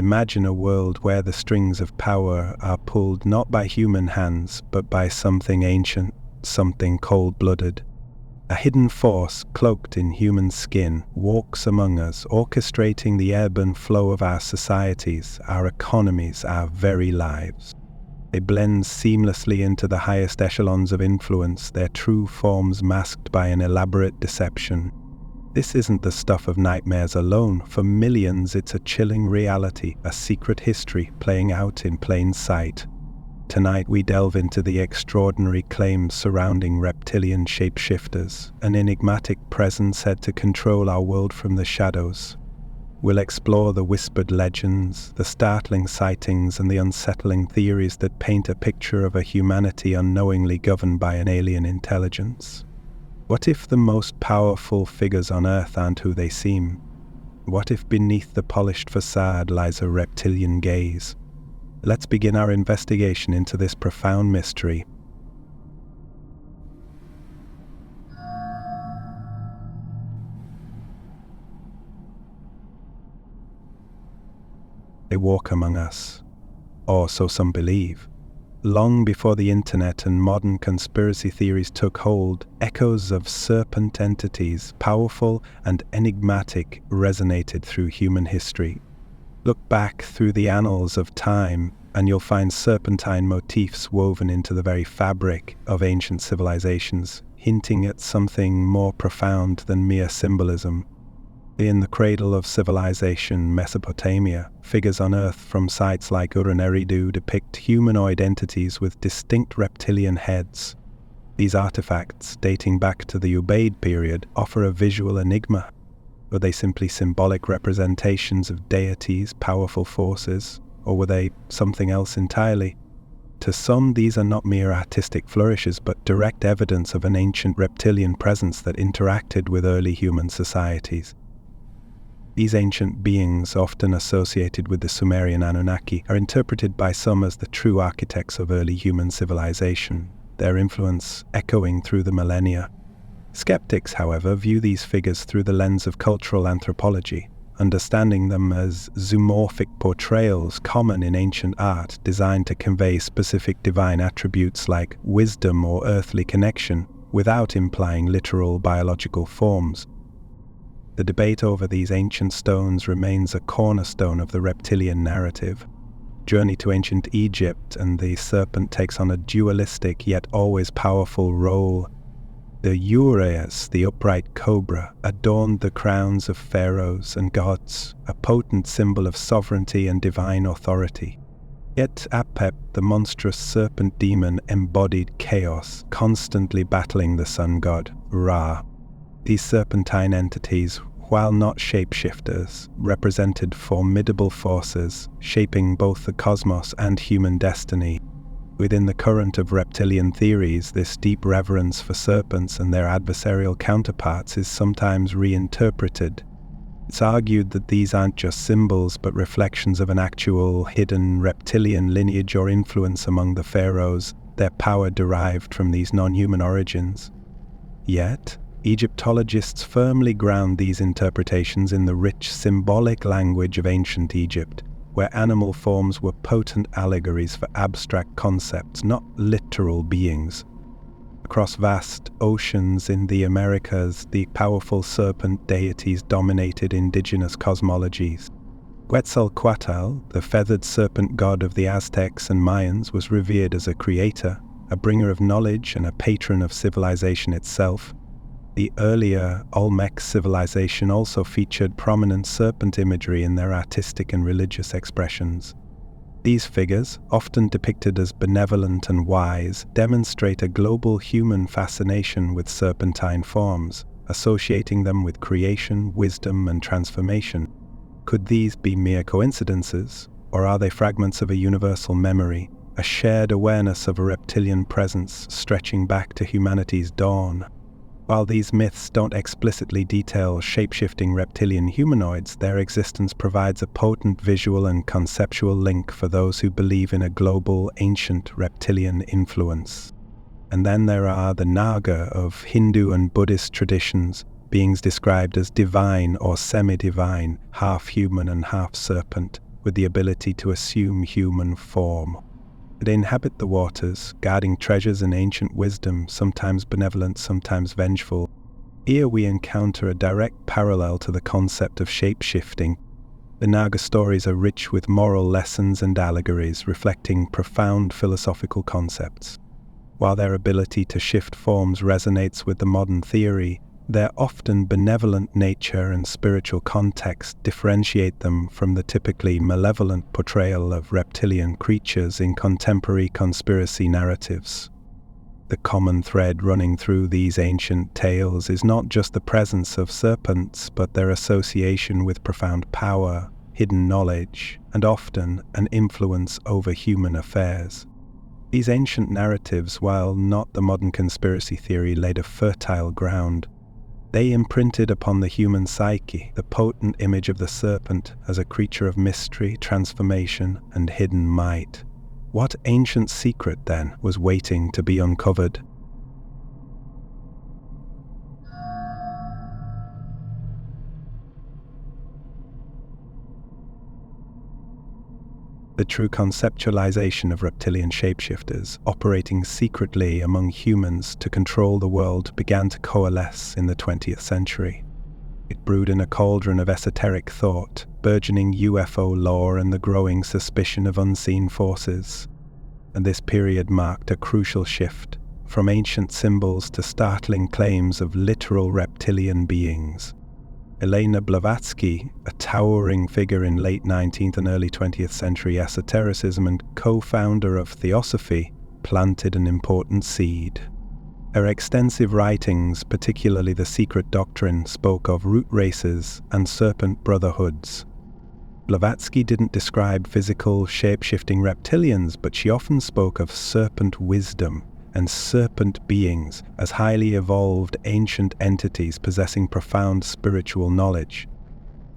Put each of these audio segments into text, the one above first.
Imagine a world where the strings of power are pulled not by human hands, but by something ancient, something cold-blooded. A hidden force, cloaked in human skin, walks among us, orchestrating the ebb and flow of our societies, our economies, our very lives. They blend seamlessly into the highest echelons of influence, their true forms masked by an elaborate deception. This isn't the stuff of nightmares alone. For millions, it's a chilling reality, a secret history playing out in plain sight. Tonight we delve into the extraordinary claims surrounding reptilian shapeshifters, an enigmatic presence said to control our world from the shadows. We'll explore the whispered legends, the startling sightings, and the unsettling theories that paint a picture of a humanity unknowingly governed by an alien intelligence. What if the most powerful figures on Earth aren't who they seem? What if beneath the polished facade lies a reptilian gaze? Let's begin our investigation into this profound mystery. They walk among us, or so some believe. Long before the internet and modern conspiracy theories took hold, echoes of serpent entities, powerful and enigmatic, resonated through human history. Look back through the annals of time, and you'll find serpentine motifs woven into the very fabric of ancient civilizations, hinting at something more profound than mere symbolism. In the cradle of civilization, Mesopotamia, figures unearthed from sites like Ur-Eridu depict humanoid entities with distinct reptilian heads. These artifacts, dating back to the Ubaid period, offer a visual enigma. Were they simply symbolic representations of deities, powerful forces, or were they something else entirely? To some, these are not mere artistic flourishes, but direct evidence of an ancient reptilian presence that interacted with early human societies. These ancient beings, often associated with the Sumerian Anunnaki, are interpreted by some as the true architects of early human civilization, their influence echoing through the millennia. Skeptics, however, view these figures through the lens of cultural anthropology, understanding them as zoomorphic portrayals common in ancient art designed to convey specific divine attributes like wisdom or earthly connection without implying literal biological forms. The debate over these ancient stones remains a cornerstone of the reptilian narrative. Journey to ancient Egypt, and the serpent takes on a dualistic yet always powerful role. The uraeus, the upright cobra, adorned the crowns of pharaohs and gods, a potent symbol of sovereignty and divine authority. Yet Apep, the monstrous serpent demon, embodied chaos, constantly battling the sun god, Ra. These serpentine entities, while not shapeshifters, represented formidable forces, shaping both the cosmos and human destiny. Within the current of reptilian theories, this deep reverence for serpents and their adversarial counterparts is sometimes reinterpreted. It's argued that these aren't just symbols, but reflections of an actual hidden reptilian lineage or influence among the pharaohs, their power derived from these non-human origins. Yet, Egyptologists firmly ground these interpretations in the rich symbolic language of ancient Egypt, where animal forms were potent allegories for abstract concepts, not literal beings. Across vast oceans in the Americas, the powerful serpent deities dominated indigenous cosmologies. Quetzalcoatl, the feathered serpent god of the Aztecs and Mayans, was revered as a creator, a bringer of knowledge and a patron of civilization itself. The earlier Olmec civilization also featured prominent serpent imagery in their artistic and religious expressions. These figures, often depicted as benevolent and wise, demonstrate a global human fascination with serpentine forms, associating them with creation, wisdom, and transformation. Could these be mere coincidences, or are they fragments of a universal memory, a shared awareness of a reptilian presence stretching back to humanity's dawn? While these myths don't explicitly detail shape-shifting reptilian humanoids, their existence provides a potent visual and conceptual link for those who believe in a global, ancient reptilian influence. And then there are the Naga of Hindu and Buddhist traditions, beings described as divine or semi-divine, half human and half serpent. with the ability to assume human form. They inhabit the waters, guarding treasures and ancient wisdom, sometimes benevolent, sometimes vengeful. Here we encounter a direct parallel to the concept of shape-shifting. The Naga stories are rich with moral lessons and allegories, reflecting profound philosophical concepts. While their ability to shift forms resonates with the modern theory, their often benevolent nature and spiritual context differentiate them from the typically malevolent portrayal of reptilian creatures in contemporary conspiracy narratives. The common thread running through these ancient tales is not just the presence of serpents, but their association with profound power, hidden knowledge, and often an influence over human affairs. These ancient narratives, while not the modern conspiracy theory, laid a fertile ground. They imprinted upon the human psyche the potent image of the serpent as a creature of mystery, transformation, and hidden might. What ancient secret, then, was waiting to be uncovered? The true conceptualization of reptilian shapeshifters, operating secretly among humans to control the world, began to coalesce in the 20th century. It brewed in a cauldron of esoteric thought, burgeoning UFO lore, and the growing suspicion of unseen forces. And this period marked a crucial shift, from ancient symbols to startling claims of literal reptilian beings. Elena Blavatsky, a towering figure in late 19th and early 20th century esotericism and co-founder of Theosophy, planted an important seed. Her extensive writings, particularly The Secret Doctrine, spoke of root races and serpent brotherhoods. Blavatsky didn't describe physical, shape-shifting reptilians, but she often spoke of serpent wisdom and serpent beings as highly evolved ancient entities possessing profound spiritual knowledge.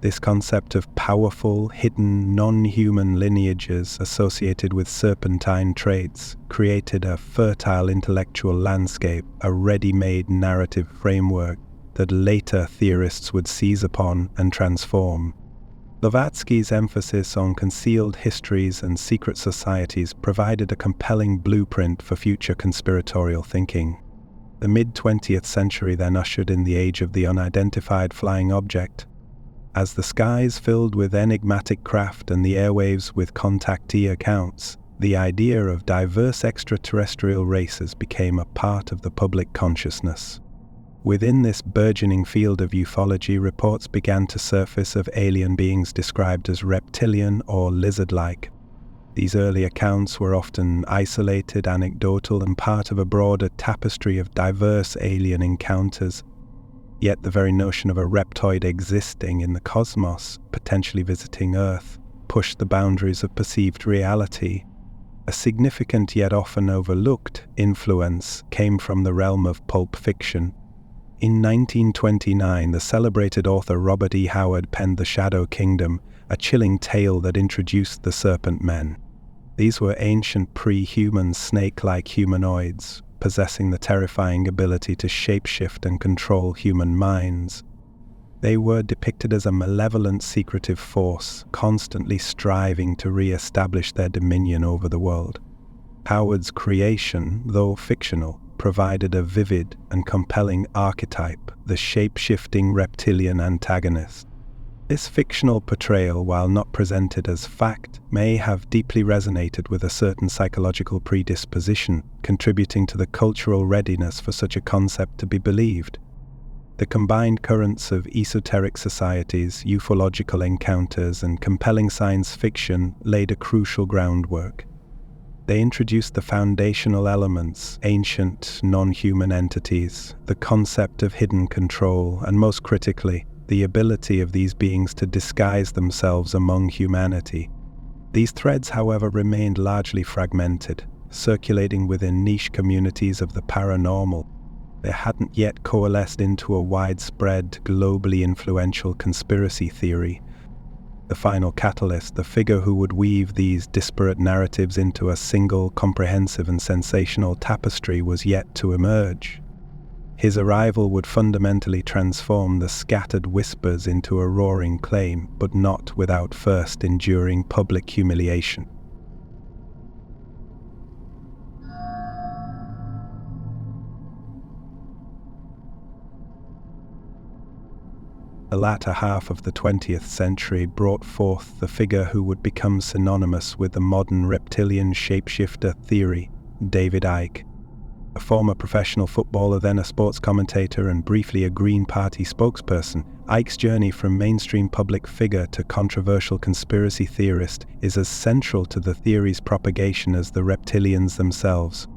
This concept of powerful, hidden, non-human lineages associated with serpentine traits created a fertile intellectual landscape, a ready-made narrative framework that later theorists would seize upon and transform. Blavatsky's emphasis on concealed histories and secret societies provided a compelling blueprint for future conspiratorial thinking. The mid-20th century then ushered in the age of the unidentified flying object. As the skies filled with enigmatic craft and the airwaves with contactee accounts, the idea of diverse extraterrestrial races became a part of the public consciousness. Within this burgeoning field of ufology, reports began to surface of alien beings described as reptilian or lizard-like. These early accounts were often isolated, anecdotal, and part of a broader tapestry of diverse alien encounters. Yet the very notion of a reptoid existing in the cosmos, potentially visiting Earth, pushed the boundaries of perceived reality. A significant yet often overlooked influence came from the realm of pulp fiction. In 1929, the celebrated author Robert E. Howard penned The Shadow Kingdom, a chilling tale that introduced the Serpent Men. These were ancient pre-human snake-like humanoids, possessing the terrifying ability to shapeshift and control human minds. They were depicted as a malevolent, secretive force, constantly striving to re-establish their dominion over the world. Howard's creation, though fictional, provided a vivid and compelling archetype, the shape-shifting reptilian antagonist. This fictional portrayal, while not presented as fact, may have deeply resonated with a certain psychological predisposition, contributing to the cultural readiness for such a concept to be believed. The combined currents of esoteric societies, ufological encounters, and compelling science fiction laid a crucial groundwork. They introduced the foundational elements, ancient, non-human entities, the concept of hidden control, and most critically, the ability of these beings to disguise themselves among humanity. These threads, however, remained largely fragmented, circulating within niche communities of the paranormal. They hadn't yet coalesced into a widespread, globally influential conspiracy theory. The final catalyst, the figure who would weave these disparate narratives into a single, comprehensive and sensational tapestry, was yet to emerge. His arrival would fundamentally transform the scattered whispers into a roaring claim, but not without first enduring public humiliation. The latter half of the 20th century brought forth the figure who would become synonymous with the modern reptilian shapeshifter theory, David Icke. A former professional footballer, then a sports commentator, and briefly a Green Party spokesperson, Icke's journey from mainstream public figure to controversial conspiracy theorist is as central to the theory's propagation as the reptilians themselves.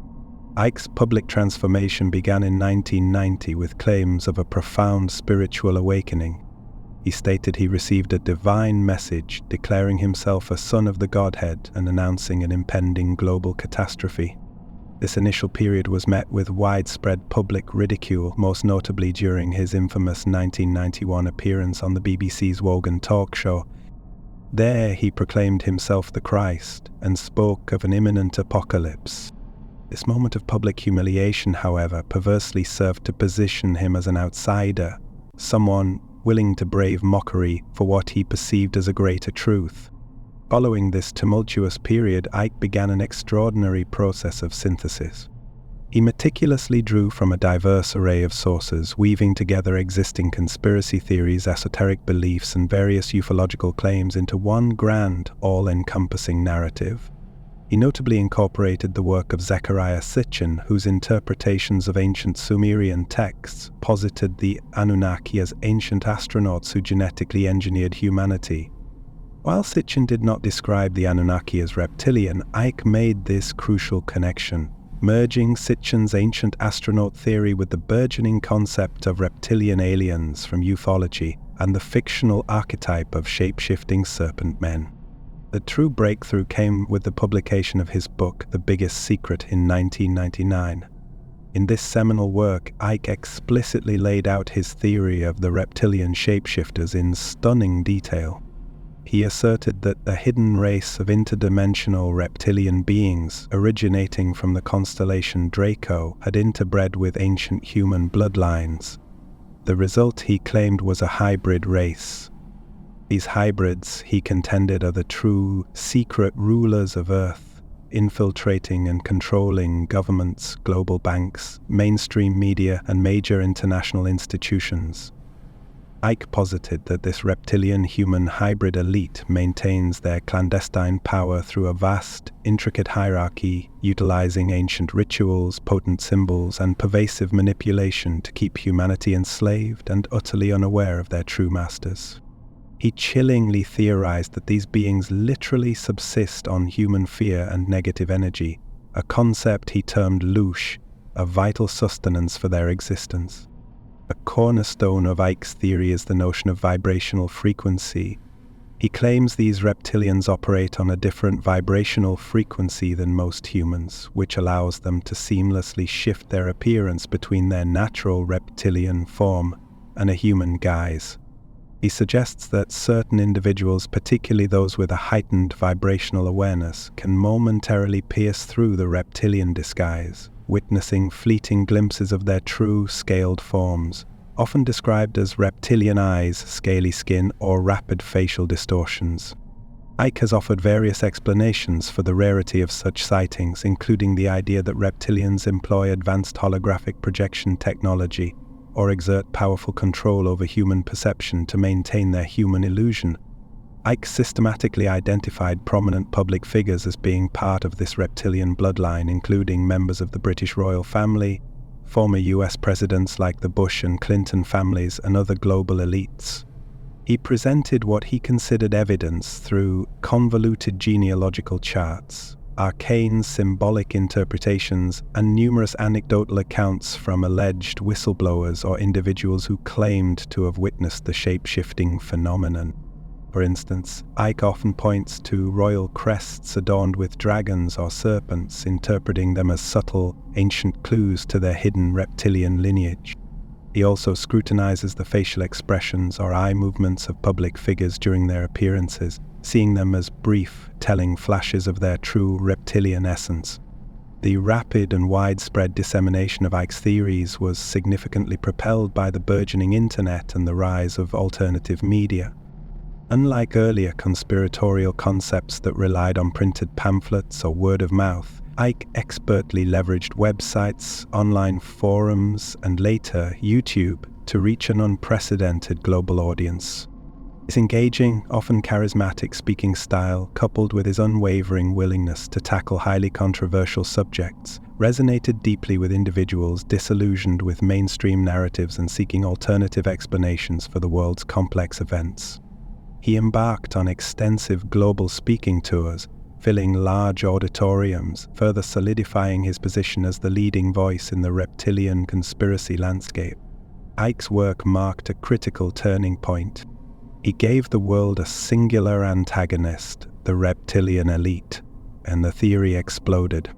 Icke's public transformation began in 1990 with claims of a profound spiritual awakening. He stated he received a divine message declaring himself a son of the Godhead and announcing an impending global catastrophe. This initial period was met with widespread public ridicule, most notably during his infamous 1991 appearance on the BBC's Wogan talk show. There he proclaimed himself the Christ and spoke of an imminent apocalypse. This moment of public humiliation, however, perversely served to position him as an outsider, someone willing to brave mockery for what he perceived as a greater truth. Following this tumultuous period, Icke began an extraordinary process of synthesis. He meticulously drew from a diverse array of sources, weaving together existing conspiracy theories, esoteric beliefs, and various ufological claims into one grand, all-encompassing narrative. He notably incorporated the work of Zecharia Sitchin, whose interpretations of ancient Sumerian texts posited the Anunnaki as ancient astronauts who genetically engineered humanity. While Sitchin did not describe the Anunnaki as reptilian, Icke made this crucial connection, merging Sitchin's ancient astronaut theory with the burgeoning concept of reptilian aliens from ufology and the fictional archetype of shape-shifting serpent men. The true breakthrough came with the publication of his book, The Biggest Secret, in 1999. In this seminal work, Icke explicitly laid out his theory of the reptilian shapeshifters in stunning detail. He asserted that a hidden race of interdimensional reptilian beings originating from the constellation Draco had interbred with ancient human bloodlines. The result, he claimed, was a hybrid race. These hybrids, he contended, are the true secret rulers of Earth, infiltrating and controlling governments, global banks, mainstream media, and major international institutions. Icke posited that this reptilian-human hybrid elite maintains their clandestine power through a vast, intricate hierarchy, utilizing ancient rituals, potent symbols, and pervasive manipulation to keep humanity enslaved and utterly unaware of their true masters. He chillingly theorized that these beings literally subsist on human fear and negative energy, a concept he termed louche, a vital sustenance for their existence. A cornerstone of Icke's theory is the notion of vibrational frequency. He claims these reptilians operate on a different vibrational frequency than most humans, which allows them to seamlessly shift their appearance between their natural reptilian form and a human guise. He suggests that certain individuals, particularly those with a heightened vibrational awareness, can momentarily pierce through the reptilian disguise, witnessing fleeting glimpses of their true, scaled forms, often described as reptilian eyes, scaly skin, or rapid facial distortions. Icke has offered various explanations for the rarity of such sightings, including the idea that reptilians employ advanced holographic projection technology, or exert powerful control over human perception to maintain their human illusion. Icke systematically identified prominent public figures as being part of this reptilian bloodline, including members of the British royal family, former US presidents like the Bush and Clinton families, and other global elites. He presented what he considered evidence through convoluted genealogical charts, arcane symbolic interpretations, and numerous anecdotal accounts from alleged whistleblowers or individuals who claimed to have witnessed the shape-shifting phenomenon. For instance, Icke often points to royal crests adorned with dragons or serpents, interpreting them as subtle, ancient clues to their hidden reptilian lineage. He also scrutinizes the facial expressions or eye movements of public figures during their appearances, seeing them as brief, telling flashes of their true reptilian essence. The rapid and widespread dissemination of Icke's theories was significantly propelled by the burgeoning internet and the rise of alternative media. Unlike earlier conspiratorial concepts that relied on printed pamphlets or word of mouth, Icke expertly leveraged websites, online forums, and later YouTube to reach an unprecedented global audience. His engaging, often charismatic speaking style, coupled with his unwavering willingness to tackle highly controversial subjects, resonated deeply with individuals disillusioned with mainstream narratives and seeking alternative explanations for the world's complex events. He embarked on extensive global speaking tours, filling large auditoriums, further solidifying his position as the leading voice in the reptilian conspiracy landscape. Icke's work marked a critical turning point. He gave the world a singular antagonist, the reptilian elite, and the theory exploded.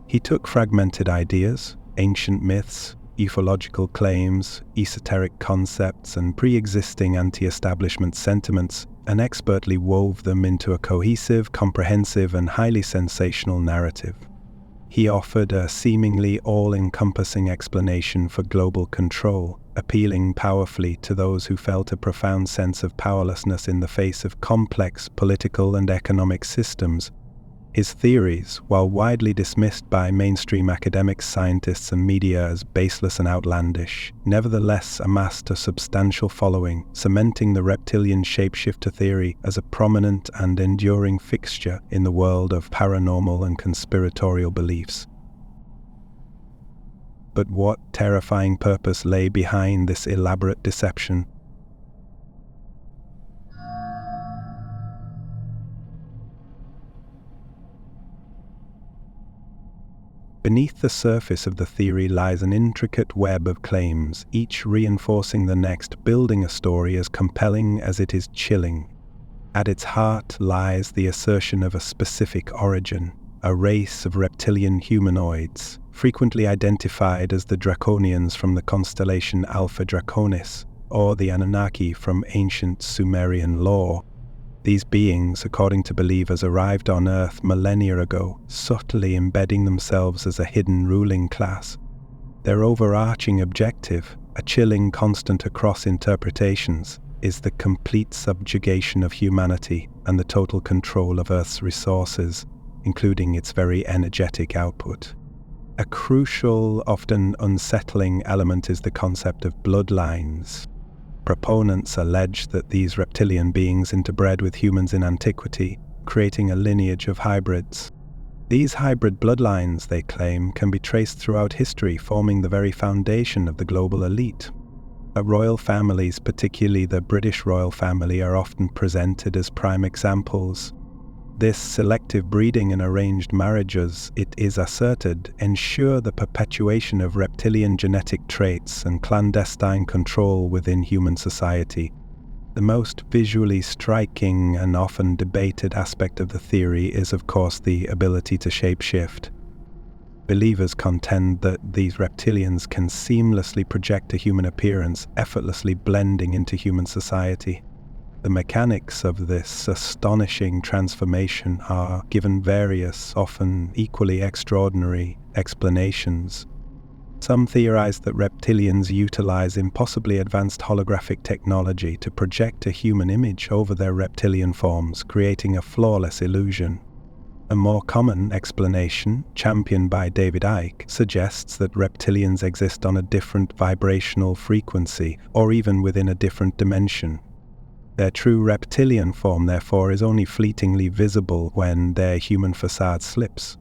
He took fragmented ideas, ancient myths, ufological claims, esoteric concepts, and pre-existing anti-establishment sentiments, and expertly wove them into a cohesive, comprehensive, and highly sensational narrative. He offered a seemingly all-encompassing explanation for global control, appealing powerfully to those who felt a profound sense of powerlessness in the face of complex political and economic systems. His theories, while widely dismissed by mainstream academics, scientists, and media as baseless and outlandish, nevertheless amassed a substantial following, cementing the reptilian shapeshifter theory as a prominent and enduring fixture in the world of paranormal and conspiratorial beliefs. But what terrifying purpose lay behind this elaborate deception? Beneath the surface of the theory lies an intricate web of claims, each reinforcing the next, building a story as compelling as it is chilling. At its heart lies the assertion of a specific origin, a race of reptilian humanoids, frequently identified as the Draconians from the constellation Alpha Draconis, or the Anunnaki from ancient Sumerian lore. These beings, according to believers, arrived on Earth millennia ago, subtly embedding themselves as a hidden ruling class. Their overarching objective, a chilling constant across interpretations, is the complete subjugation of humanity and the total control of Earth's resources, including its very energetic output. A crucial, often unsettling element is the concept of bloodlines. Proponents allege that these reptilian beings interbred with humans in antiquity, creating a lineage of hybrids. These hybrid bloodlines, they claim, can be traced throughout history, forming the very foundation of the global elite. Royal families, particularly the British royal family, are often presented as prime examples. This selective breeding and arranged marriages, it is asserted, ensure the perpetuation of reptilian genetic traits and clandestine control within human society. The most visually striking and often debated aspect of the theory is, of course, the ability to shapeshift. Believers contend that these reptilians can seamlessly project a human appearance, effortlessly blending into human society. The mechanics of this astonishing transformation are given various, often equally extraordinary, explanations. Some theorize that reptilians utilize impossibly advanced holographic technology to project a human image over their reptilian forms, creating a flawless illusion. A more common explanation, championed by David Icke, suggests that reptilians exist on a different vibrational frequency, or even within a different dimension. Their true reptilian form, therefore, is only fleetingly visible when their human facade slips.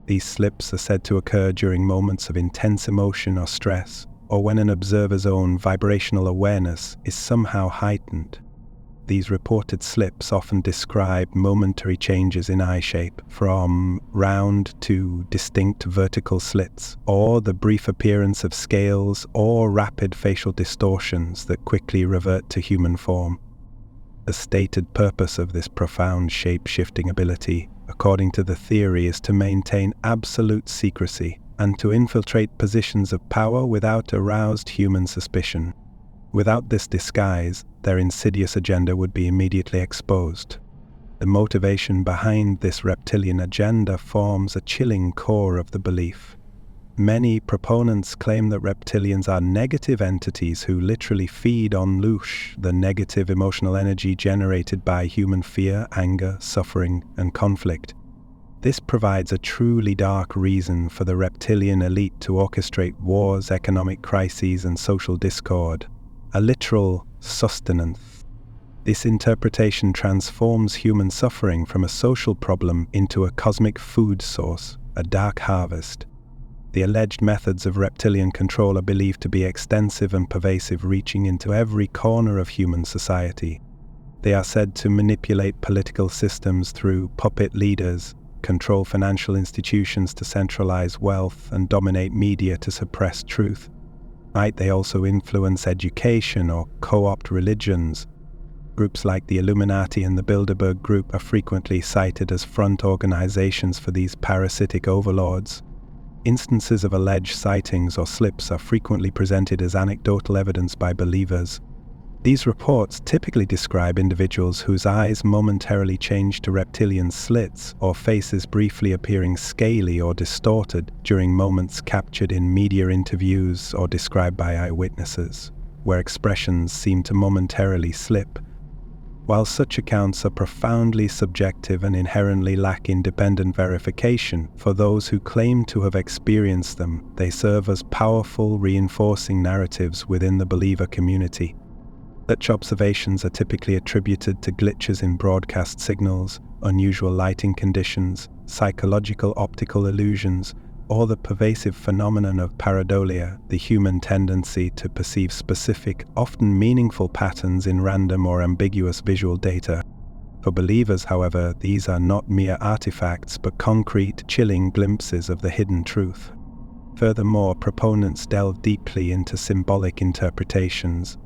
These slips are said to occur during moments of intense emotion or stress, or when an observer's own vibrational awareness is somehow heightened. These reported slips often describe momentary changes in eye shape, from round to distinct vertical slits, or the brief appearance of scales or rapid facial distortions that quickly revert to human form. The stated purpose of this profound shape-shifting ability, according to the theory, is to maintain absolute secrecy and to infiltrate positions of power without aroused human suspicion. Without this disguise, their insidious agenda would be immediately exposed. The motivation behind this reptilian agenda forms a chilling core of the belief. Many proponents claim that reptilians are negative entities who literally feed on loosh, the negative emotional energy generated by human fear, anger, suffering, and conflict. This provides a truly dark reason for the reptilian elite to orchestrate wars, economic crises, and social discord, a literal sustenance. This interpretation transforms human suffering from a social problem into a cosmic food source, a dark harvest. The alleged methods of reptilian control are believed to be extensive and pervasive, reaching into every corner of human society. They are said to manipulate political systems through puppet leaders, control financial institutions to centralize wealth, and dominate media to suppress truth. Might they also influence education or co-opt religions? Groups like the Illuminati and the Bilderberg Group are frequently cited as front organizations for these parasitic overlords. Instances of alleged sightings or slips are frequently presented as anecdotal evidence by believers. These reports typically describe individuals whose eyes momentarily change to reptilian slits or faces briefly appearing scaly or distorted during moments captured in media interviews or described by eyewitnesses, where expressions seem to momentarily slip. While such accounts are profoundly subjective and inherently lack independent verification, for those who claim to have experienced them, they serve as powerful, reinforcing narratives within the believer community. Such observations are typically attributed to glitches in broadcast signals, unusual lighting conditions, psychological optical illusions, or the pervasive phenomenon of pareidolia, the human tendency to perceive specific, often meaningful patterns in random or ambiguous visual data. For believers, however, these are not mere artifacts but concrete, chilling glimpses of the hidden truth. Furthermore, proponents delve deeply into symbolic interpretations.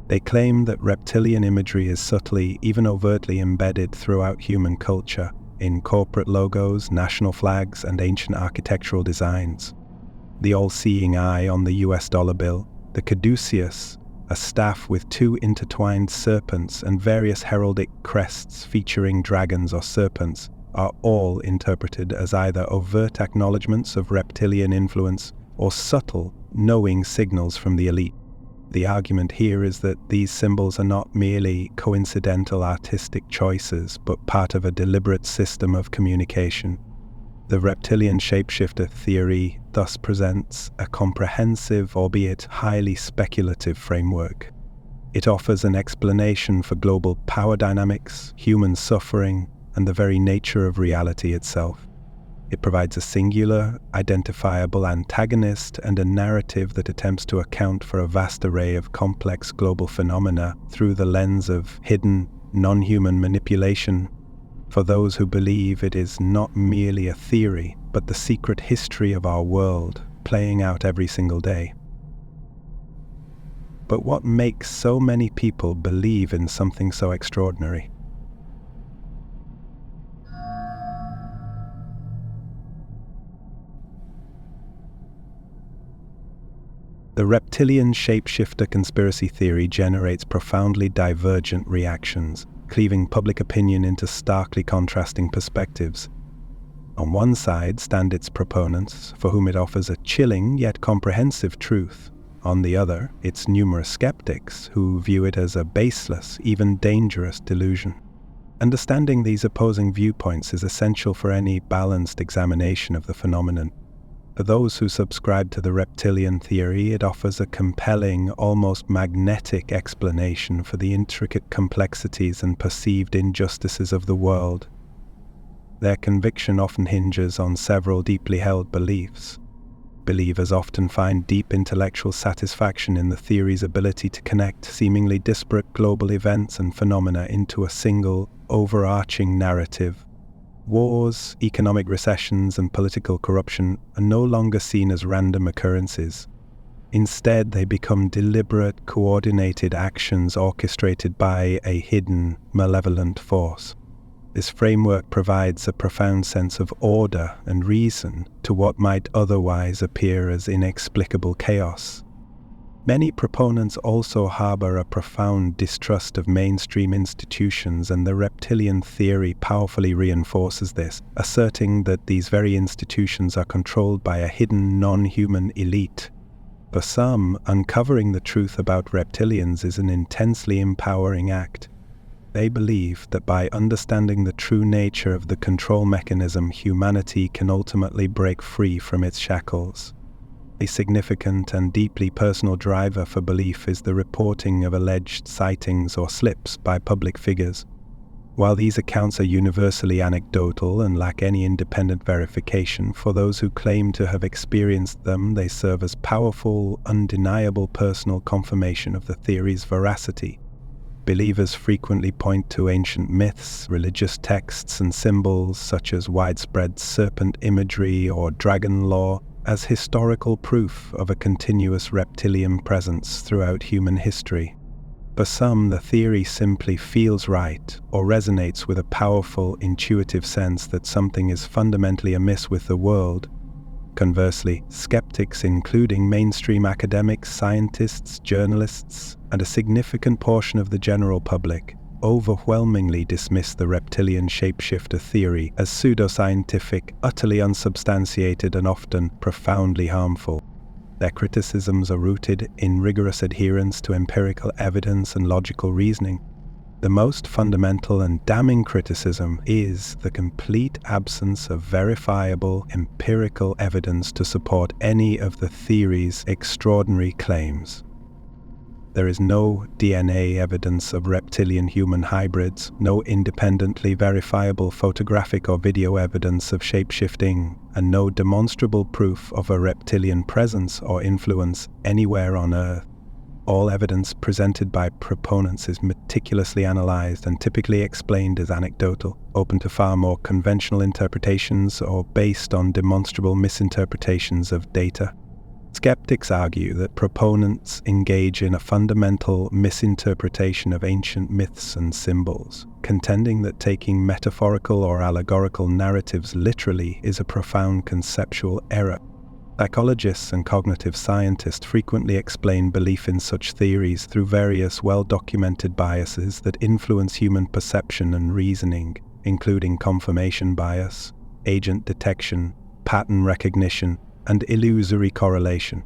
They claim that reptilian imagery is subtly, even overtly embedded throughout human culture, in corporate logos, national flags, and ancient architectural designs. The all-seeing eye on the US dollar bill, the caduceus, a staff with two intertwined serpents, and various heraldic crests featuring dragons or serpents, are all interpreted as either overt acknowledgements of reptilian influence or subtle, knowing signals from the elite. The argument here is that these symbols are not merely coincidental artistic choices, but part of a deliberate system of communication. The reptilian shapeshifter theory thus presents a comprehensive, albeit highly speculative framework. It offers an explanation for global power dynamics, human suffering, and the very nature of reality itself. It provides a singular, identifiable antagonist and a narrative that attempts to account for a vast array of complex global phenomena through the lens of hidden, non-human manipulation. For those who believe it is not merely a theory, but the secret history of our world, playing out every single day. But what makes so many people believe in something so extraordinary? The reptilian shapeshifter conspiracy theory generates profoundly divergent reactions, cleaving public opinion into starkly contrasting perspectives. On one side stand its proponents, for whom it offers a chilling yet comprehensive truth. On the other, its numerous skeptics, who view it as a baseless, even dangerous delusion. Understanding these opposing viewpoints is essential for any balanced examination of the phenomenon. For those who subscribe to the reptilian theory, it offers a compelling, almost magnetic explanation for the intricate complexities and perceived injustices of the world. Their conviction often hinges on several deeply held beliefs. Believers often find deep intellectual satisfaction in the theory's ability to connect seemingly disparate global events and phenomena into a single, overarching narrative. Wars, economic recessions, and political corruption are no longer seen as random occurrences. Instead, they become deliberate, coordinated actions orchestrated by a hidden, malevolent force. This framework provides a profound sense of order and reason to what might otherwise appear as inexplicable chaos. Many proponents also harbor a profound distrust of mainstream institutions, and the reptilian theory powerfully reinforces this, asserting that these very institutions are controlled by a hidden non-human elite. For some, uncovering the truth about reptilians is an intensely empowering act. They believe that by understanding the true nature of the control mechanism, humanity can ultimately break free from its shackles. A significant and deeply personal driver for belief is the reporting of alleged sightings or slips by public figures. While these accounts are universally anecdotal and lack any independent verification, for those who claim to have experienced them, they serve as powerful, undeniable personal confirmation of the theory's veracity. Believers frequently point to ancient myths, religious texts, and symbols such as widespread serpent imagery or dragon lore as historical proof of a continuous reptilian presence throughout human history. For some, the theory simply feels right or resonates with a powerful, intuitive sense that something is fundamentally amiss with the world. Conversely, skeptics, including mainstream academics, scientists, journalists, and a significant portion of the general public, overwhelmingly dismiss the reptilian shapeshifter theory as pseudoscientific, utterly unsubstantiated, and often profoundly harmful. Their criticisms are rooted in rigorous adherence to empirical evidence and logical reasoning. The most fundamental and damning criticism is the complete absence of verifiable empirical evidence to support any of the theory's extraordinary claims. There is no DNA evidence of reptilian-human hybrids, no independently verifiable photographic or video evidence of shapeshifting, and no demonstrable proof of a reptilian presence or influence anywhere on Earth. All evidence presented by proponents is meticulously analyzed and typically explained as anecdotal, open to far more conventional interpretations, or based on demonstrable misinterpretations of data. Skeptics argue that proponents engage in a fundamental misinterpretation of ancient myths and symbols, contending that taking metaphorical or allegorical narratives literally is a profound conceptual error. Psychologists and cognitive scientists frequently explain belief in such theories through various well-documented biases that influence human perception and reasoning, including confirmation bias, agent detection, pattern recognition, and illusory correlation.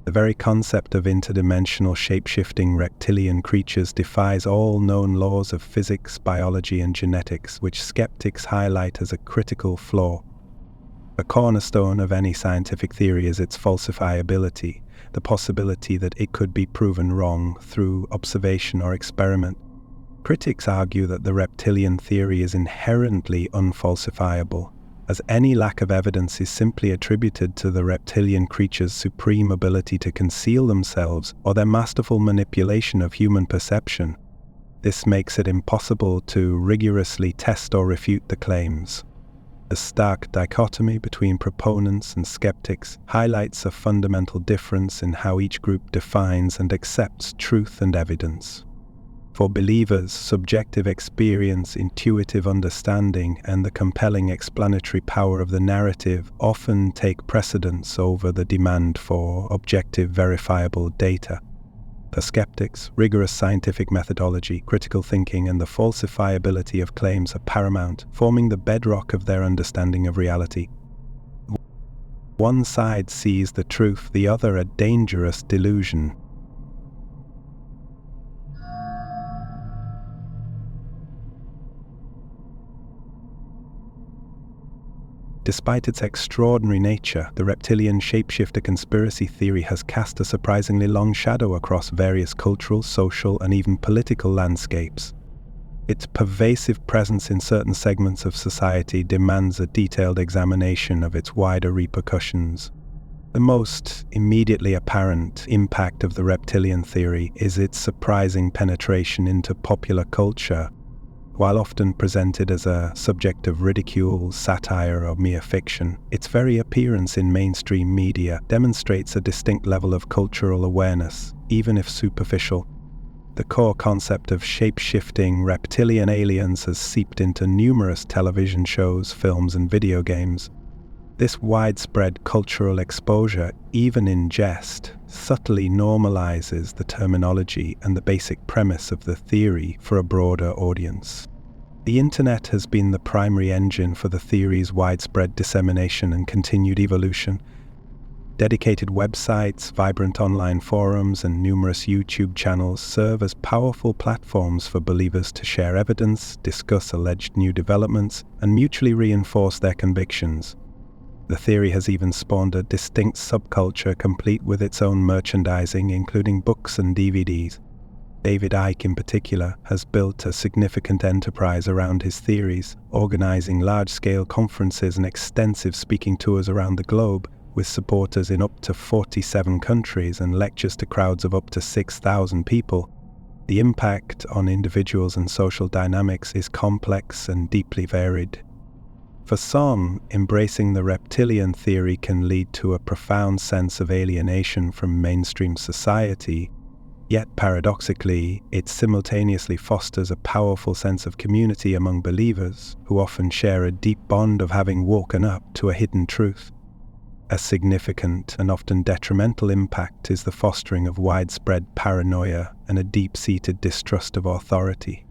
The very concept of interdimensional shape-shifting reptilian creatures defies all known laws of physics, biology, and genetics, which skeptics highlight as a critical flaw. A cornerstone of any scientific theory is its falsifiability, the possibility that it could be proven wrong through observation or experiment. Critics argue that the reptilian theory is inherently unfalsifiable, as any lack of evidence is simply attributed to the reptilian creature's supreme ability to conceal themselves or their masterful manipulation of human perception. This makes it impossible to rigorously test or refute the claims. The stark dichotomy between proponents and skeptics highlights a fundamental difference in how each group defines and accepts truth and evidence. For believers, subjective experience, intuitive understanding, and the compelling explanatory power of the narrative often take precedence over the demand for objective, verifiable data. For skeptics, rigorous scientific methodology, critical thinking, and the falsifiability of claims are paramount, forming the bedrock of their understanding of reality. One side sees the truth, the other a dangerous delusion. Despite its extraordinary nature, the reptilian shapeshifter conspiracy theory has cast a surprisingly long shadow across various cultural, social, and even political landscapes. Its pervasive presence in certain segments of society demands a detailed examination of its wider repercussions. The most immediately apparent impact of the reptilian theory is its surprising penetration into popular culture. While often presented as a subject of ridicule, satire, or mere fiction, its very appearance in mainstream media demonstrates a distinct level of cultural awareness, even if superficial. The core concept of shape-shifting reptilian aliens has seeped into numerous television shows, films, and video games. This widespread cultural exposure, even in jest, subtly normalizes the terminology and the basic premise of the theory for a broader audience. The internet has been the primary engine for the theory's widespread dissemination and continued evolution. Dedicated websites, vibrant online forums, and numerous YouTube channels serve as powerful platforms for believers to share evidence, discuss alleged new developments, and mutually reinforce their convictions. The theory has even spawned a distinct subculture complete with its own merchandising, including books and DVDs. David Icke, in particular, has built a significant enterprise around his theories, organizing large-scale conferences and extensive speaking tours around the globe, with supporters in up to 47 countries and lectures to crowds of up to 6,000 people. The impact on individuals and social dynamics is complex and deeply varied. For some, embracing the reptilian theory can lead to a profound sense of alienation from mainstream society, yet paradoxically, it simultaneously fosters a powerful sense of community among believers who often share a deep bond of having woken up to a hidden truth. A significant and often detrimental impact is the fostering of widespread paranoia and a deep-seated distrust of authority.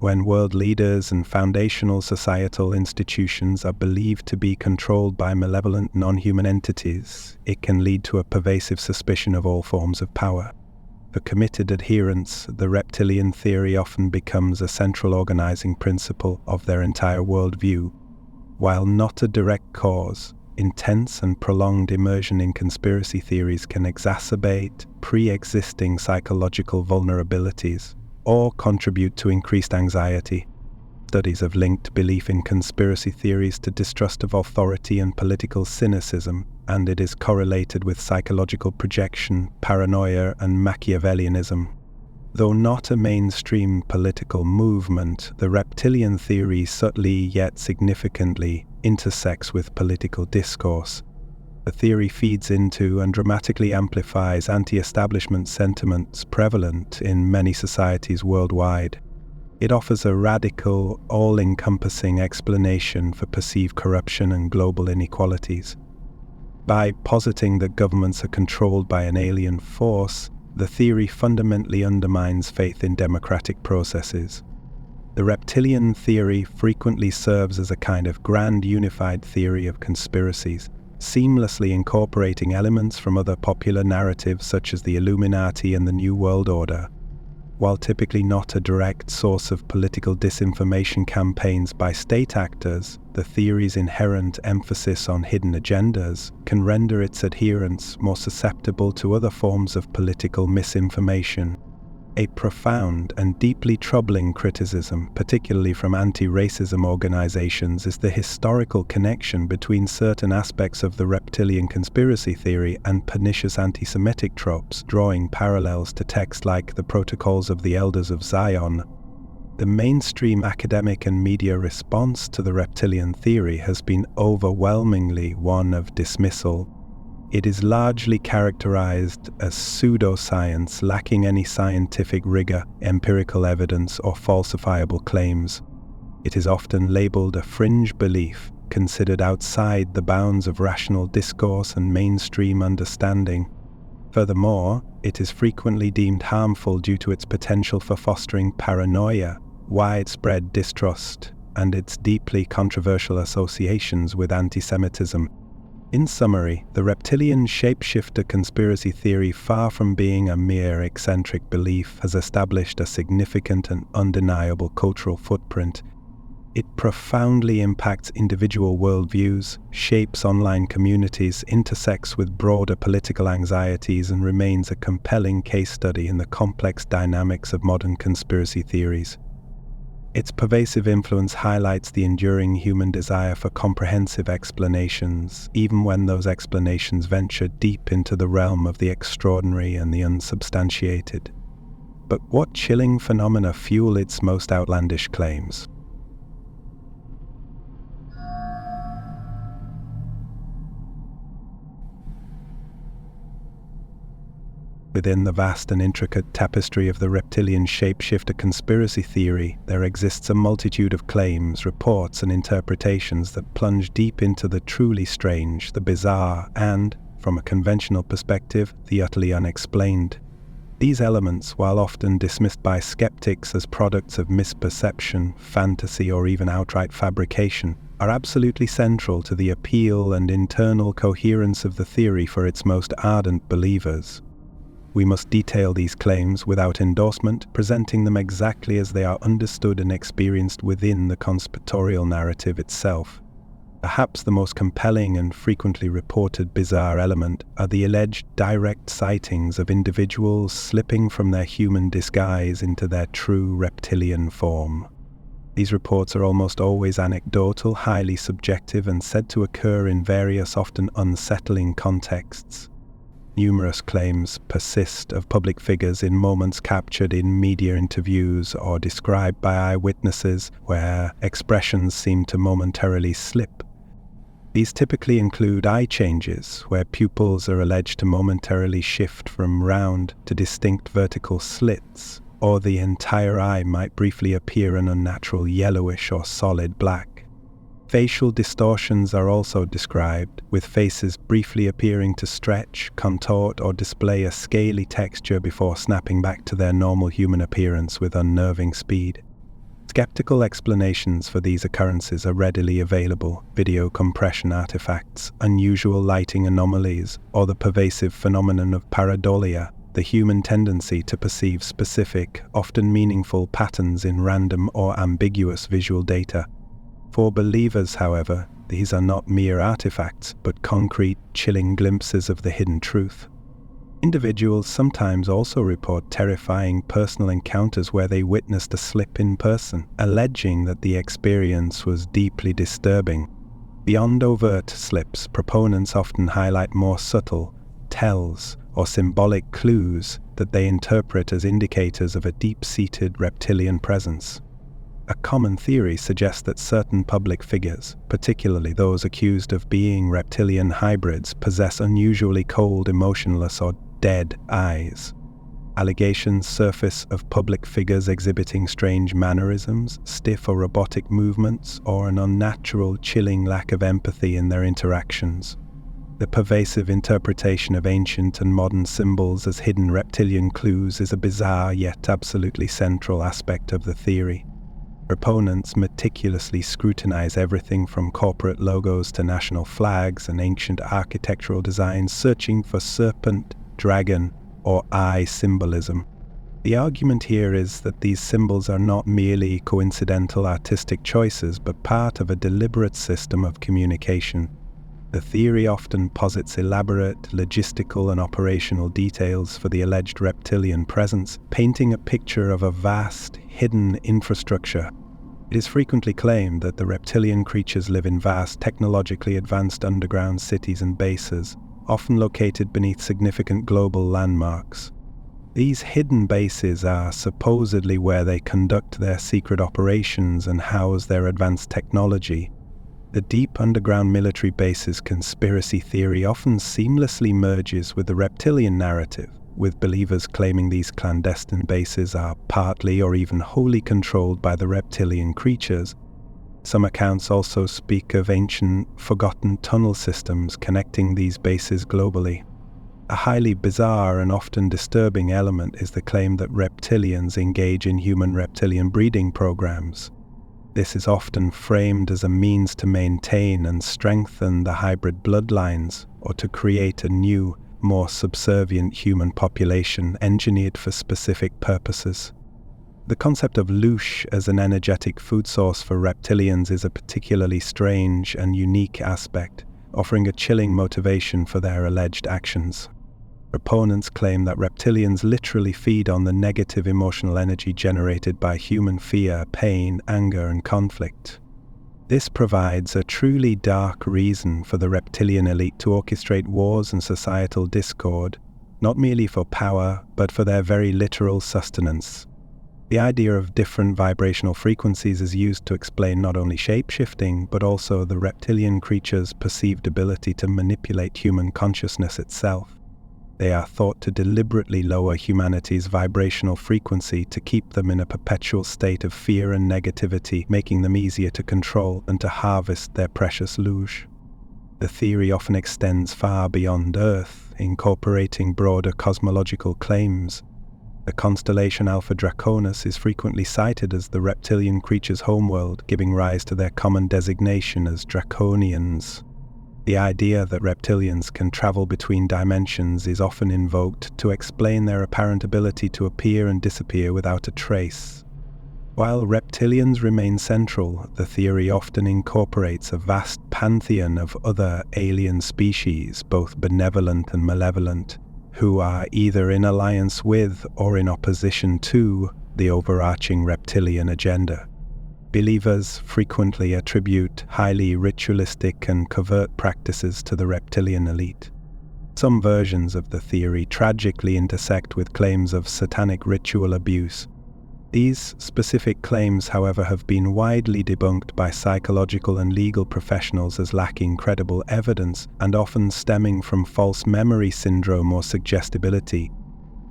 When world leaders and foundational societal institutions are believed to be controlled by malevolent non-human entities, it can lead to a pervasive suspicion of all forms of power. For committed adherents, the reptilian theory often becomes a central organizing principle of their entire worldview. While not a direct cause, intense and prolonged immersion in conspiracy theories can exacerbate pre-existing psychological vulnerabilities or contribute to increased anxiety. Studies have linked belief in conspiracy theories to distrust of authority and political cynicism, and it is correlated with psychological projection, paranoia, and Machiavellianism. Though not a mainstream political movement, the reptilian theory subtly yet significantly intersects with political discourse. The theory feeds into and dramatically amplifies anti-establishment sentiments prevalent in many societies worldwide. It offers a radical, all-encompassing explanation for perceived corruption and global inequalities. By positing that governments are controlled by an alien force, the theory fundamentally undermines faith in democratic processes. The reptilian theory frequently serves as a kind of grand unified theory of conspiracies, seamlessly incorporating elements from other popular narratives such as the Illuminati and the New World Order. While typically not a direct source of political disinformation campaigns by state actors, the theory's inherent emphasis on hidden agendas can render its adherents more susceptible to other forms of political misinformation. A profound and deeply troubling criticism, particularly from anti-racism organizations, is the historical connection between certain aspects of the reptilian conspiracy theory and pernicious anti-Semitic tropes, drawing parallels to texts like the Protocols of the Elders of Zion. The mainstream academic and media response to the reptilian theory has been overwhelmingly one of dismissal. It is largely characterized as pseudoscience, lacking any scientific rigor, empirical evidence, or falsifiable claims. It is often labeled a fringe belief, considered outside the bounds of rational discourse and mainstream understanding. Furthermore, it is frequently deemed harmful due to its potential for fostering paranoia, widespread distrust, and its deeply controversial associations with anti-Semitism. In summary, the reptilian shapeshifter conspiracy theory, far from being a mere eccentric belief, has established a significant and undeniable cultural footprint. It profoundly impacts individual worldviews, shapes online communities, intersects with broader political anxieties, and remains a compelling case study in the complex dynamics of modern conspiracy theories. Its pervasive influence highlights the enduring human desire for comprehensive explanations, even when those explanations venture deep into the realm of the extraordinary and the unsubstantiated. But what chilling phenomena fuel its most outlandish claims? Within the vast and intricate tapestry of the reptilian shapeshifter conspiracy theory, there exists a multitude of claims, reports, and interpretations that plunge deep into the truly strange, the bizarre, and, from a conventional perspective, the utterly unexplained. These elements, while often dismissed by skeptics as products of misperception, fantasy, or even outright fabrication, are absolutely central to the appeal and internal coherence of the theory for its most ardent believers. We must detail these claims without endorsement, presenting them exactly as they are understood and experienced within the conspiratorial narrative itself. Perhaps the most compelling and frequently reported bizarre element are the alleged direct sightings of individuals slipping from their human disguise into their true reptilian form. These reports are almost always anecdotal, highly subjective, and said to occur in various, often unsettling contexts. Numerous claims persist of public figures in moments captured in media interviews or described by eyewitnesses where expressions seem to momentarily slip. These typically include eye changes, where pupils are alleged to momentarily shift from round to distinct vertical slits, or the entire eye might briefly appear an unnatural yellowish or solid black. Facial distortions are also described, with faces briefly appearing to stretch, contort, or display a scaly texture before snapping back to their normal human appearance with unnerving speed. Skeptical explanations for these occurrences are readily available: video compression artifacts, unusual lighting anomalies, or the pervasive phenomenon of pareidolia, the human tendency to perceive specific, often meaningful patterns in random or ambiguous visual data. For believers, however, these are not mere artifacts, but concrete, chilling glimpses of the hidden truth. Individuals sometimes also report terrifying personal encounters where they witnessed a slip in person, alleging that the experience was deeply disturbing. Beyond overt slips, proponents often highlight more subtle tells or symbolic clues that they interpret as indicators of a deep-seated reptilian presence. A common theory suggests that certain public figures, particularly those accused of being reptilian hybrids, possess unusually cold, emotionless, or dead eyes. Allegations surface of public figures exhibiting strange mannerisms, stiff or robotic movements, or an unnatural, chilling lack of empathy in their interactions. The pervasive interpretation of ancient and modern symbols as hidden reptilian clues is a bizarre yet absolutely central aspect of the theory. Proponents meticulously scrutinize everything from corporate logos to national flags and ancient architectural designs, searching for serpent, dragon, or eye symbolism. The argument here is that these symbols are not merely coincidental artistic choices, but part of a deliberate system of communication. The theory often posits elaborate logistical and operational details for the alleged reptilian presence, painting a picture of a vast, hidden infrastructure. It is frequently claimed that the reptilian creatures live in vast, technologically advanced underground cities and bases, often located beneath significant global landmarks. These hidden bases are supposedly where they conduct their secret operations and house their advanced technology. The deep underground military bases conspiracy theory often seamlessly merges with the reptilian narrative, with believers claiming these clandestine bases are partly or even wholly controlled by the reptilian creatures. Some accounts also speak of ancient, forgotten tunnel systems connecting these bases globally. A highly bizarre and often disturbing element is the claim that reptilians engage in human-reptilian breeding programs. This is often framed as a means to maintain and strengthen the hybrid bloodlines, or to create a new, more subservient human population engineered for specific purposes. The concept of loosh as an energetic food source for reptilians is a particularly strange and unique aspect, offering a chilling motivation for their alleged actions. Proponents claim that reptilians literally feed on the negative emotional energy generated by human fear, pain, anger, and conflict. This provides a truly dark reason for the reptilian elite to orchestrate wars and societal discord, not merely for power, but for their very literal sustenance. The idea of different vibrational frequencies is used to explain not only shape-shifting, but also the reptilian creature's perceived ability to manipulate human consciousness itself. They are thought to deliberately lower humanity's vibrational frequency to keep them in a perpetual state of fear and negativity, making them easier to control and to harvest their precious loosh. The theory often extends far beyond Earth, incorporating broader cosmological claims. The constellation Alpha Draconis is frequently cited as the reptilian creature's homeworld, giving rise to their common designation as Draconians. The idea that reptilians can travel between dimensions is often invoked to explain their apparent ability to appear and disappear without a trace. While reptilians remain central, the theory often incorporates a vast pantheon of other alien species, both benevolent and malevolent, who are either in alliance with or in opposition to the overarching reptilian agenda. Believers frequently attribute highly ritualistic and covert practices to the reptilian elite. Some versions of the theory tragically intersect with claims of satanic ritual abuse. These specific claims, however, have been widely debunked by psychological and legal professionals as lacking credible evidence and often stemming from false memory syndrome or suggestibility.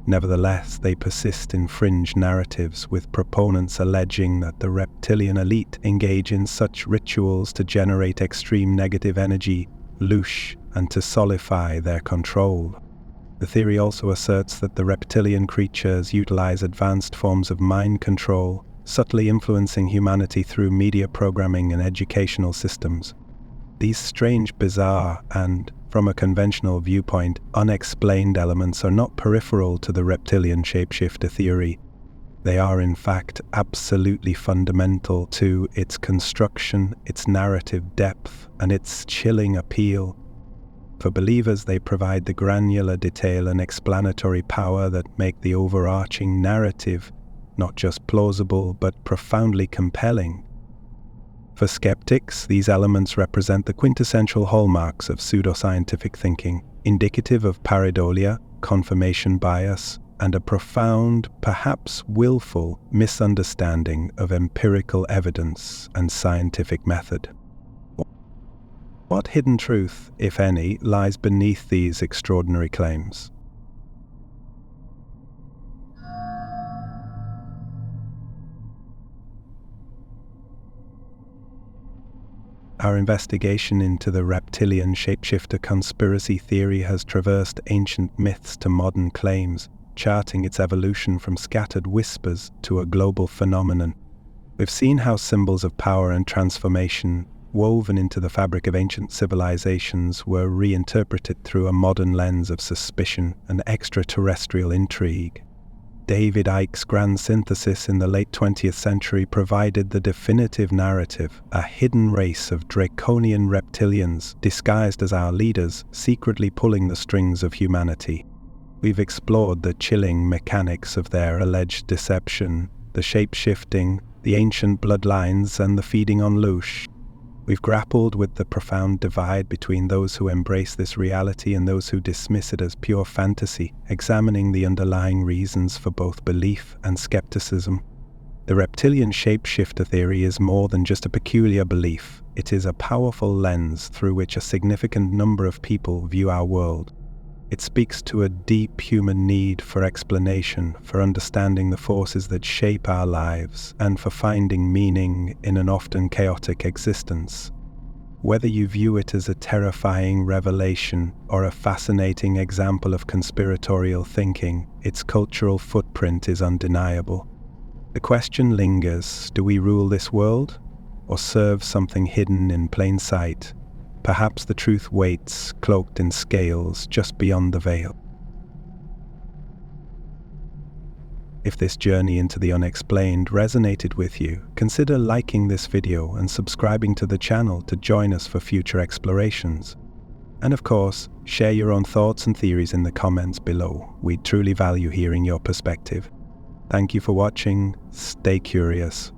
Nevertheless, they persist in fringe narratives, with proponents alleging that the reptilian elite engage in such rituals to generate extreme negative energy, loosh, and to solidify their control. The theory also asserts that the reptilian creatures utilize advanced forms of mind control, subtly influencing humanity through media programming and educational systems. These strange, bizarre, and, from a conventional viewpoint, unexplained elements are not peripheral to the reptilian shapeshifter theory. They are, in fact, absolutely fundamental to its construction, its narrative depth, and its chilling appeal. For believers, they provide the granular detail and explanatory power that make the overarching narrative not just plausible but profoundly compelling. For skeptics, these elements represent the quintessential hallmarks of pseudoscientific thinking, indicative of pareidolia, confirmation bias, and a profound, perhaps willful, misunderstanding of empirical evidence and scientific method. What hidden truth, if any, lies beneath these extraordinary claims? Our investigation into the reptilian shapeshifter conspiracy theory has traversed ancient myths to modern claims, charting its evolution from scattered whispers to a global phenomenon. We've seen how symbols of power and transformation, woven into the fabric of ancient civilizations, were reinterpreted through a modern lens of suspicion and extraterrestrial intrigue. David Icke's grand synthesis in the late 20th century provided the definitive narrative, a hidden race of draconian reptilians disguised as our leaders, secretly pulling the strings of humanity. We've explored the chilling mechanics of their alleged deception, the shape-shifting, the ancient bloodlines, and the feeding on loosh. We've grappled with the profound divide between those who embrace this reality and those who dismiss it as pure fantasy, examining the underlying reasons for both belief and skepticism. The reptilian shapeshifter theory is more than just a peculiar belief. It is a powerful lens through which a significant number of people view our world. It speaks to a deep human need for explanation, for understanding the forces that shape our lives, and for finding meaning in an often chaotic existence. Whether you view it as a terrifying revelation or a fascinating example of conspiratorial thinking, its cultural footprint is undeniable. The question lingers: do we rule this world, or serve something hidden in plain sight? Perhaps the truth waits, cloaked in scales, just beyond the veil. If this journey into the unexplained resonated with you, consider liking this video and subscribing to the channel to join us for future explorations. And of course, share your own thoughts and theories in the comments below. We truly value hearing your perspective. Thank you for watching. Stay curious.